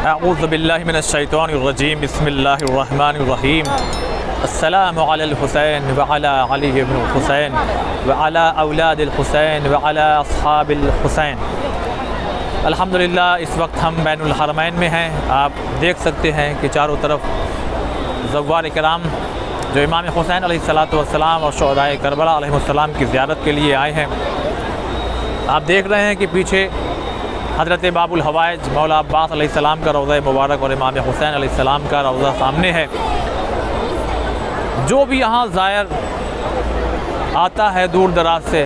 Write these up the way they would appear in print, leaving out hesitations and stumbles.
اعوذ باللہ من الشیطان الرجیم بسم اللہ الرحمن الرحیم السلام علی الحسین وعلی علی بن الحسین وعلی اولاد الحسین وعلی اصحاب الحسین۔ الحمدللہ اس وقت ہم بین الحرمین میں ہیں۔ آپ دیکھ سکتے ہیں کہ چاروں طرف زوار کرام جو امام حسین علیہ السلام اور شہدائے کربلا علیہ السلام کی زیارت کے لیے آئے ہیں۔ آپ دیکھ رہے ہیں کہ پیچھے حضرت باب الحوائج مولا عباس علیہ السلام کا روضہ مبارک اور امام حسین علیہ السلام کا روضہ سامنے ہے۔ جو بھی یہاں زائر آتا ہے دور دراز سے،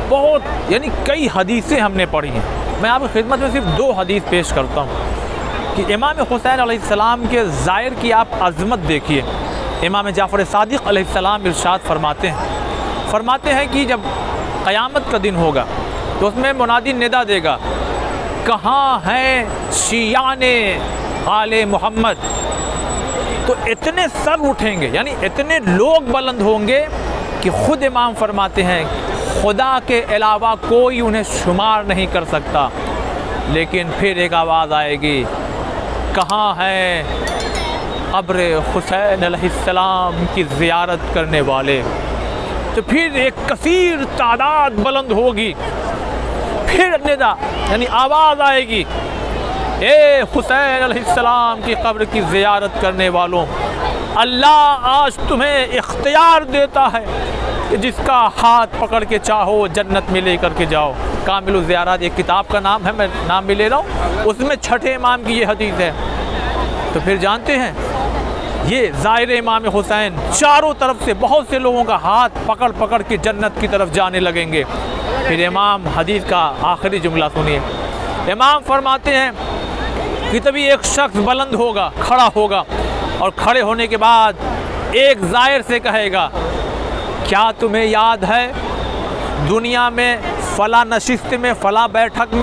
بہت کئی حدیثیں ہم نے پڑھی ہیں۔ میں آپ کی خدمت میں صرف 2 حدیث پیش کرتا ہوں کہ امام حسین علیہ السلام کے زائر کی آپ عظمت دیکھیے۔ امام جعفر صادق علیہ السلام ارشاد فرماتے ہیں کہ جب قیامت کا دن ہوگا تو اس میں منادی ندا دے گا، کہاں ہیں شیعان آل محمد؟ تو اتنے سر اٹھیں گے، اتنے لوگ بلند ہوں گے کہ خود امام فرماتے ہیں خدا کے علاوہ کوئی انہیں شمار نہیں کر سکتا۔ لیکن پھر ایک آواز آئے گی، کہاں ہے قبر حسین علیہ السلام کی زیارت کرنے والے؟ تو پھر ایک کثیر تعداد بلند ہوگی، پھر ندا آواز آئے گی، اے حسین علیہ السلام کی قبر کی زیارت کرنے والوں، اللہ آج تمہیں اختیار دیتا ہے کہ جس کا ہاتھ پکڑ کے چاہو جنت میں لے کر کے جاؤ۔ کامل الزیارات ایک کتاب کا نام ہے، میں نام بھی لے رہا ہوں، اس میں چھٹے امام کی یہ حدیث ہے۔ تو پھر جانتے ہیں یہ زائر امام حسین چاروں طرف سے بہت سے لوگوں کا ہاتھ پکڑ پکڑ کے جنت کی طرف جانے لگیں گے۔ پھر امام حدیث کا آخری جملہ سنیے، امام فرماتے ہیں کہ تبھی ایک شخص بلند ہوگا، کھڑا ہوگا، اور کھڑے ہونے کے بعد ایک زائر سے کہے گا، کیا تمہیں یاد ہے دنیا میں فلاں نشست میں فلاں بیٹھک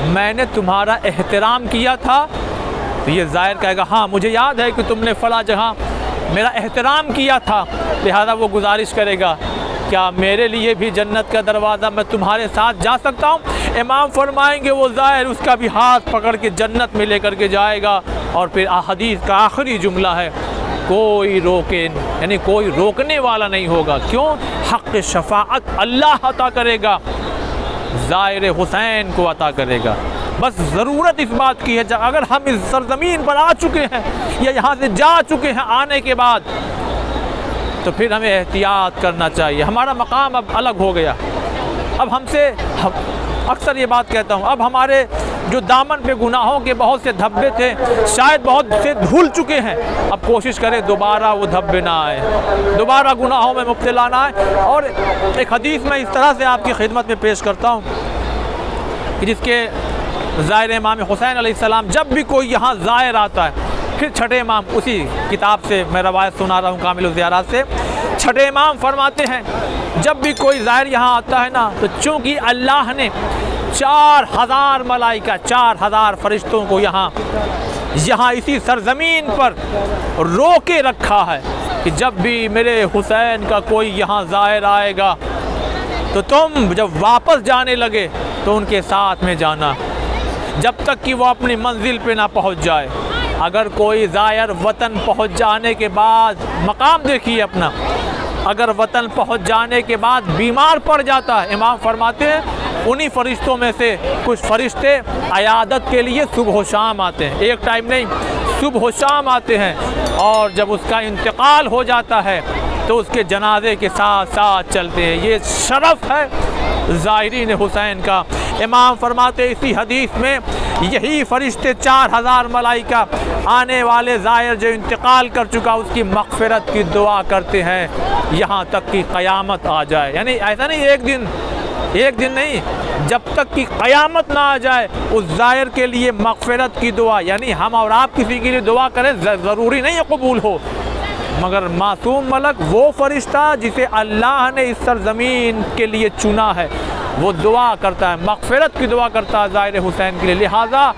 میں نے تمہارا احترام کیا تھا؟ تو یہ زائر کہے گا، ہاں مجھے یاد ہے کہ تم نے فلاں جگہ میرا احترام کیا تھا۔ لہذا وہ گزارش کرے گا، کیا میرے لیے بھی جنت کا دروازہ میں تمہارے ساتھ جا سکتا ہوں؟ امام فرمائیں گے وہ زائر اس کا بھی ہاتھ پکڑ کے جنت میں لے کر کے جائے گا۔ اور پھر حدیث کا آخری جملہ ہے، کوئی روکنے والا نہیں ہوگا۔ کیوں؟ حق شفاعت اللہ عطا کرے گا، زائر حسین کو عطا کرے گا۔ بس ضرورت اس بات کی ہے، اگر ہم اس سرزمین پر آ چکے ہیں یا یہاں سے جا چکے ہیں آنے کے بعد، تو پھر ہمیں احتیاط کرنا چاہیے۔ ہمارا مقام اب الگ ہو گیا۔ اب اکثر یہ بات کہتا ہوں، اب ہمارے جو دامن پہ گناہوں کے بہت سے دھبے تھے شاید بہت سے دھل چکے ہیں۔ اب کوشش کریں دوبارہ وہ دھبے نہ آئے، دوبارہ گناہوں میں مبتلا نہ آئے۔ اور ایک حدیث میں اس طرح سے آپ کی خدمت میں پیش کرتا ہوں کہ جس کے زائر امام حسین علیہ السلام، جب بھی کوئی یہاں زائر آتا ہے، پھر چھٹے امام اسی کتاب سے میں روایت سنا رہا ہوں کامل الزیارات سے، چھٹے امام فرماتے ہیں جب بھی کوئی زائر یہاں آتا ہے نا، تو چونکہ اللہ نے 4000 ملائکہ 4000 فرشتوں کو یہاں اسی سرزمین پر روکے رکھا ہے کہ جب بھی میرے حسین کا کوئی یہاں زائر آئے گا تو تم جب واپس جانے لگے تو ان کے ساتھ میں جانا، جب تک کہ وہ اپنی منزل پہ نہ پہنچ جائے۔ اگر کوئی زائر وطن پہنچ جانے کے بعد، مقام دیکھیے اپنا، اگر وطن پہنچ جانے کے بعد بیمار پڑ جاتا ہے، امام فرماتے ہیں انہی فرشتوں میں سے کچھ فرشتے عیادت کے لیے صبح و شام آتے ہیں، ایک ٹائم نہیں، صبح و شام آتے ہیں، اور جب اس کا انتقال ہو جاتا ہے تو اس کے جنازے کے ساتھ ساتھ چلتے ہیں۔ یہ شرف ہے زائرین حسین کا۔ امام فرماتے اسی حدیث میں یہی فرشتے 4000 ملائکہ آنے والے زائر جو انتقال کر چکا اس کی مغفرت کی دعا کرتے ہیں یہاں تک کہ قیامت آ جائے۔ ایسا نہیں ایک دن نہیں، جب تک کہ قیامت نہ آ جائے اس زائر کے لیے مغفرت کی دعا، ہم اور آپ کسی کے لیے دعا کریں ضروری نہیں ہے قبول ہو، مگر معصوم ملک وہ فرشتہ جسے اللہ نے اس سرزمین کے لیے چنا ہے وہ دعا کرتا ہے، مغفرت کی دعا کرتا ہے زائر حسین کے لیے۔ لہٰذا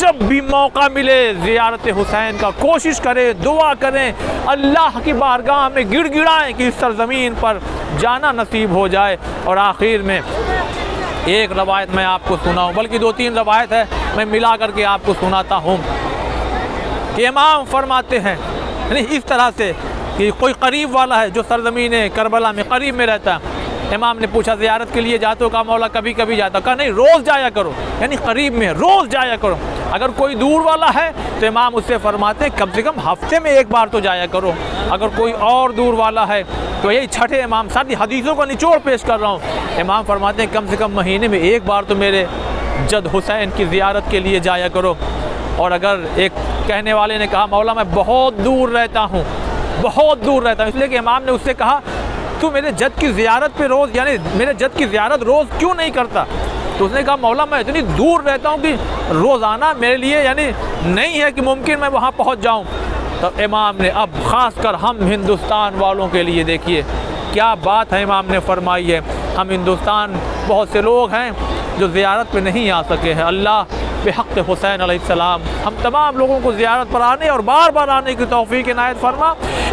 جب بھی موقع ملے زیارت حسین کا کوشش کریں، دعا کریں، اللہ کی بارگاہ میں گڑ گڑائیں کہ اس سرزمین پر جانا نصیب ہو جائے۔ اور آخر میں ایک روایت میں آپ کو سناؤں، بلکہ 2-3 روایت ہے، میں ملا کر کے آپ کو سناتا ہوں کہ امام فرماتے ہیں یعنی اس طرح سے کہ کوئی قریب والا ہے جو سرزمین کربلا میں قریب میں رہتا ہے، امام نے پوچھا زیارت کے لیے جاتے ہو؟ کہا مولا کبھی کبھی جاتا ہوں۔ کہا نہیں، روز جایا کرو، یعنی قریب میں روز جایا کرو۔ اگر کوئی دور والا ہے تو امام اس سے فرماتے ہیں کم سے کم ہفتے میں ایک بار تو جایا کرو۔ اگر کوئی اور دور والا ہے تو یہی چھٹے امام، ساری حدیثوں کا نچوڑ پیش کر رہا ہوں، امام فرماتے ہیں کم سے کم مہینے میں ایک بار تو میرے جد حسین کی زیارت کے لیے جایا کرو۔ اور اگر ایک کہنے والے نے کہا مولا میں بہت دور رہتا ہوں، بہت دور رہتا ہوں، اس لیے کہ امام نے اس سے کہا تو میرے جد کی زیارت پہ روز، یعنی میرے جد کی زیارت روز کیوں نہیں کرتا؟ تو اس نے کہا مولا میں اتنی دور رہتا ہوں کہ روزانہ میرے لیے یعنی نہیں ہے کہ ممکن میں وہاں پہنچ جاؤں۔ تو امام نے اب خاص کر ہم ہندوستان والوں کے لیے دیکھیے کیا بات ہے امام نے فرمائی ہے۔ ہم ہندوستان بہت سے لوگ ہیں جو زیارت پہ نہیں آ سکے ہیں، اللہ بحق حسین علیہ السلام ہم تمام لوگوں کو زیارت پر آنے اور بار بار آنے کی توفیق عنایت فرما۔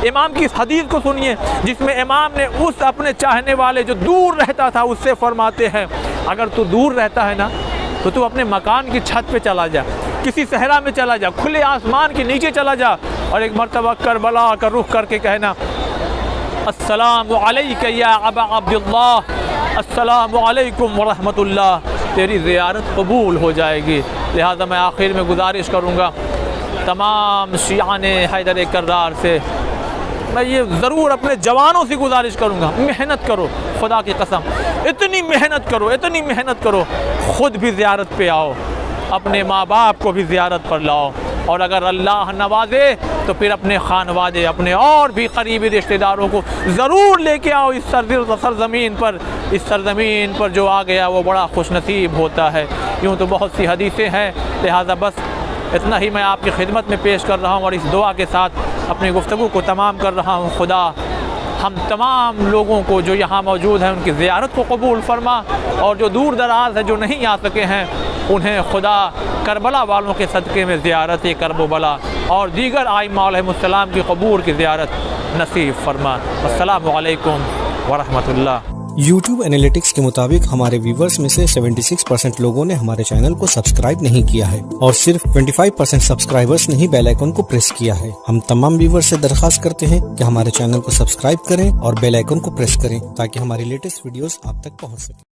امام کی اس حدیث کو سنیے جس میں امام نے اس اپنے چاہنے والے جو دور رہتا تھا اس سے فرماتے ہیں اگر تو دور رہتا ہے نا تو تو اپنے مکان کی چھت پہ چلا جا، کسی صحرا میں چلا جا، کھلے آسمان کے نیچے چلا جا اور ایک مرتبہ کربلا کا رخ کر کے کہنا السلام علیک یا ابا عبداللہ، السلام علیکم ورحمۃ اللہ، تیری زیارت قبول ہو جائے گی۔ لہذا میں آخر میں گزارش کروں گا تمام شیعان حیدر کرار سے، میں یہ ضرور اپنے جوانوں سے گزارش کروں گا محنت کرو، خدا کی قسم اتنی محنت کرو، اتنی محنت کرو، خود بھی زیارت پہ آؤ، اپنے ماں باپ کو بھی زیارت پر لاؤ، اور اگر اللہ نوازے تو پھر اپنے خانوادے، اپنے اور بھی قریبی رشتہ داروں کو ضرور لے کے آؤ اس سرزمین پر۔ اس سرزمین پر جو آ گیا وہ بڑا خوش نصیب ہوتا ہے۔ یوں تو بہت سی حدیثیں ہیں، لہٰذا بس اتنا ہی میں آپ کی خدمت میں پیش کر رہا ہوں اور اس دعا کے ساتھ اپنی گفتگو کو تمام کر رہا ہوں۔ خدا ہم تمام لوگوں کو جو یہاں موجود ہیں ان کی زیارت کو قبول فرما، اور جو دور دراز ہے جو نہیں آ سکے ہیں انہیں خدا کربلا والوں کے صدقے میں زیارت کرب و بلا اور دیگر ائمہ علیہم السلام کی قبور کی زیارت نصیب فرما۔ السلام علیکم ورحمۃ اللہ۔ یوٹیوب انالیٹکس کے مطابق ہمارے ویورز میں سے 76% لوگوں نے ہمارے چینل کو سبسکرائب نہیں کیا ہے اور صرف 25% سبسکرائبرز نے ہی بیل آئیکن کو پریس کیا ہے۔ ہم تمام ویورز سے درخواست کرتے ہیں کہ ہمارے چینل کو سبسکرائب کریں اور بیل آئیکن کو پریس کریں تاکہ ہماری لیٹسٹ ویڈیوز آپ تک پہنچ سکیں۔